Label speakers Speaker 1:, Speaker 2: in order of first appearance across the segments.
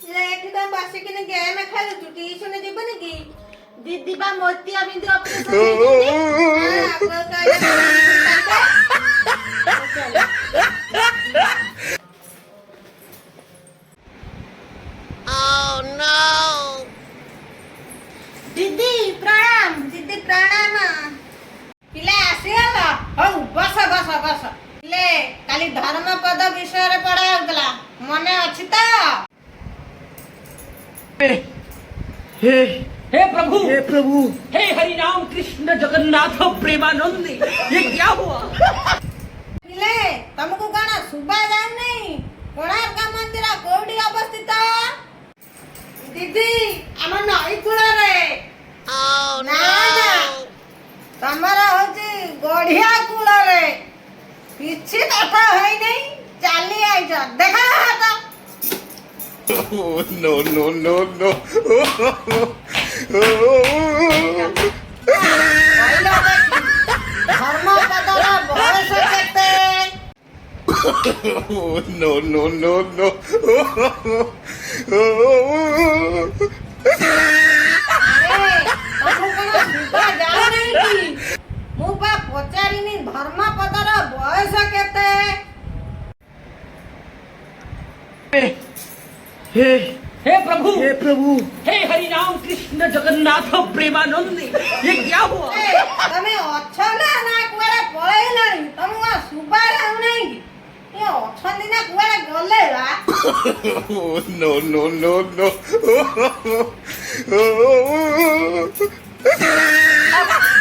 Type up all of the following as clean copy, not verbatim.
Speaker 1: Late का बस के ने गेम खेलु तू ट्यूशन जीवन की दीदी बा मोतिया बिंदु ऑपरेशन ओह नो दीदी प्रणाम पिले आसीला हौ बस पिले काली धर्मपद विषय रे पढ़ा होतला मने अछि त
Speaker 2: हे प्रभु हे हरि राम कृष्ण जगन्नाथ प्रेमानंद ये क्या हुआ?
Speaker 1: पिले तुमको गाना सुबह जान नहीं कोणार्क मंदिर कोडी अवस्थित दीदी हम नई कूल रे ना तमरा होची गढ़िया कूल रे किछि कथा होई नहीं चाली आई जा देखा हाथ
Speaker 3: Oh, no.
Speaker 1: धर्मपदर बयस केते
Speaker 3: Oh, no.
Speaker 1: ମୁଁ ପା ପଚାରିନି ଧର୍ମପଦର ବୟସ କେତେ
Speaker 2: हे प्रभु हे हरि राम कृष्ण जगन्नाथ प्रेमानंद ये क्या हुआ?
Speaker 1: तमे अछ ना कुआडे पळैलानी तमु सुबा जाउ नै ए अछंदी ना कुआडे गले बा
Speaker 3: Oh, no.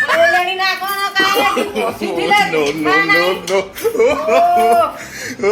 Speaker 1: पळैलानी ना कोन काहे बसिथिले
Speaker 3: No.
Speaker 1: ओ